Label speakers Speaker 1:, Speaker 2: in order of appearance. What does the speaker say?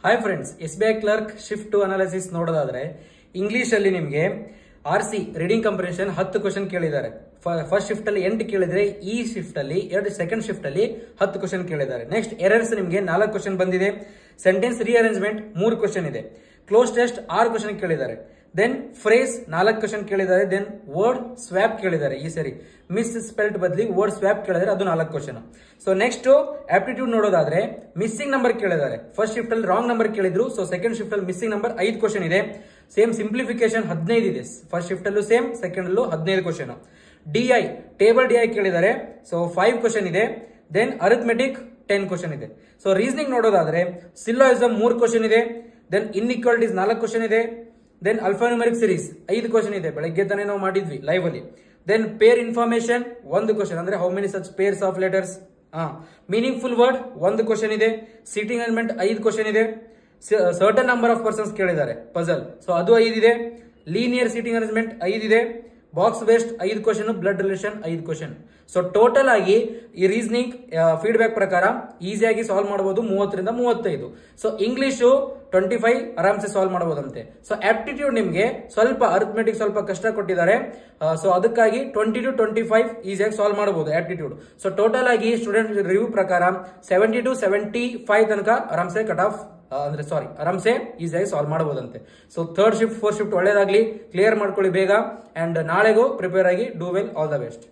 Speaker 1: Hi friends, SBI clerk shift two analysis ನೋಡೋದಾದ್ರೆ English ಅಲ್ಲಿ ನಿಮಗೆ RC ರೀಡಿಂಗ್ ಕಂಪ್ರಿಹೆನ್ಷನ್ 10 ಕ್ವಶನ್ ಕೇಳಿದ್ದಾರೆ. ಫಸ್ಟ್ ಶಿಫ್ಟ್ ಅಲ್ಲಿ 8 ಕೇಳಿದ್ರೆ, ಈ ಶಿಫ್ಟ್ ಅಲ್ಲಿ ಸೆಕೆಂಡ್ ಶಿಫ್ಟ್ ಅಲ್ಲಿ 10 ಕ್ವಶನ್ ಕೇಳಿದ್ದಾರೆ. ನೆಕ್ಸ್ಟ್ ಎರರ್ಸ್ ನಿಮಗೆ 4 ಕ್ವಶನ್ ಬಂದಿದೆ. ಸೆಂಟೆನ್ಸ್ ರಿಅರೇಂಜ್ಮೆಂಟ್ 3 ಕ್ವಶನ್ ಇದೆ. ಕ್ಲೋಸ್ ಟೆಸ್ಟ್ 6 ಕ್ವಶನ್ ಕೇಳಿದ್ದಾರೆ. ದೆನ್ ಫ್ರೇಸ್ 4 ಕ್ವಶನ್ ಕೇಳಿದ್ದಾರೆ. ದೆನ್ ವರ್ಡ್ ಸ್ವ್ಯಾಪ್ ಕೇಳಿದ್ದಾರೆ. ಈ ಸರಿ ಮಿಸ್ ಸ್ಪೆಲ್ಟ್ ಬದಲಿ ವರ್ಡ್ ಸ್ವ್ಯಾಪ್ ಕೇಳಿದರೆ ಅದು 4 ಕ್ವಶನ್. ಸೊ ನೆಕ್ಸ್ಟ್ ಆಪ್ಟಿಟ್ಯೂಡ್ ನೋಡೋದಾದ್ರೆ ಮಿಸ್ಸಿಂಗ್ ನಂಬರ್ ಕೇಳಿದ್ದಾರೆ. ಫಸ್ಟ್ ಶಿಫ್ಟ್ ಅಲ್ಲಿ ರಾಂಗ್ ನಂಬರ್ ಕೇಳಿದ್ರು. ಸೊ ಸೆಕೆಂಡ್ ಶಿಫ್ಟ್ ಅಲ್ಲಿ ಮಿಸ್ಸಿಂಗ್ ನಂಬರ್ 5 ಕ್ವಶನ್ ಇದೆ. ಸೇಮ್ ಸಿಂಪ್ಲಿಫಿಕೇಶನ್ 15 ಇದೆ. ಫಸ್ಟ್ ಶಿಫ್ಟ್ ಅಲ್ಲೂ ಸೇಮ್, ಸೆಕೆಂಡ್ ಅಲ್ಲೂ 15 ಕ್ವಶನ್. DI ಟೇಬಲ್ DI ಕೇಳಿದ್ದಾರೆ. ಸೊ 5 ಕ್ವಶನ್ ಇದೆ. ದೆನ್ ಅರಿಥಮೆಟಿಕ್ 10 ಕ್ವಶನ್ ಇದೆ. ಸೊ ರೀಸನಿಂಗ್ ನೋಡೋದಾದ್ರೆ ಸಿಲೋಯಿಸಮ್ 3 ಕ್ವಶನ್ ಇದೆ. ದೆನ್ ಇನ್ಇಕ್ವಾಲಿಟೀಸ್ 4 ಕ್ವಶನ್ ಇದೆ. ದೆನ್ ಅಲ್ಫಾನ್ಯೂಮರಿಕ್ ಸೀರೀಸ್ 5 ಕ್ವಶನ್ ಇದೆ. ಬೆಳಗ್ಗೆ ತಾನೇ ನಾವು ಮಾಡಿದ್ವಿ ಲೈವ್ ಅಲ್ಲಿ. ದೆನ್ ಪೇರ್ ಇನ್ಫಾರ್ಮೇಶನ್ 1 ಕ್ವಶನ್, ಅಂದ್ರೆ how many such pairs of letters. Meaningful word 1 question ಇದೆ. ಸೀಟಿಂಗ್ ಅರೇಂಜ್ಮೆಂಟ್ 5 ಕ್ವಶನ್ ಇದೆ. ಸರ್ಟನ್ ನಂಬರ್ ಆಫ್ ಪರ್ಸನ್ಸ್ ಕೇಳಿದ್ದಾರೆ ಪಜಲ್, ಸೊ ಅದು 5 ಇದೆ. ಲೀನಿಯರ್ ಸೀಟಿಂಗ್ ಅರೇಂಜ್ಮೆಂಟ್ 5 ಇದೆ. Box waste 5 question. Blood relation 5 question. So total ಆಗಿ ಈ reasoning feedback ಪ್ರಕಾರ ಈಸಿಯಾಗಿ ಸಾಲ್ವ್ ಮಾಡಬಹುದು 30 ರಿಂದ 35. ಸೊ ಇಂಗ್ಲಿಷು 25 ಆರಾಮ್ಸೆ ಸಾಲ್ವ್ ಮಾಡಬಹುದಂತೆ. ಸೊ ಆಪ್ಟಿಟ್ಯೂಡ್ ನಿಮಗೆ ಸ್ವಲ್ಪ ಅರಿಥಮೆಟಿಕ್ ಸ್ವಲ್ಪ ಕಷ್ಟ ಕೊಟ್ಟಿದ್ದಾರೆ. ಸೊ ಅದಕ್ಕಾಗಿ 20 to 25 ಈಸಿಯಾಗಿ ಸಾಲ್ವ್ ಮಾಡಬಹುದು ಆಪ್ಟಿಟ್ಯೂಡ್. ಸೊ ಟೋಟಲ್ ಆಗಿ ಸ್ಟೂಡೆಂಟ್ ರಿವ್ಯೂ ಪ್ರಕಾರ 70 to 75 ತನಕ ಆರಾಮ್ಸೆ ಕಟ್ ಆಫ್ ಆರಾಮ್ಸೆ ಈಸಿಯಾಗಿ ಸಾಲ್ವ್ ಮಾಡಬಹುದಂತೆ. So third shift fourth shift ಒಳ್ಳೇದಾಗ್ಲಿ, ಕ್ಲಿಯರ್ ಮಾಡ್ಕೊಳ್ಳಿ ಬೇಗ. ಅಂಡ್ ನಾಳೆಗೂ ಪ್ರಿಪೇರ್ ಆಗಿ. Do well, all the best.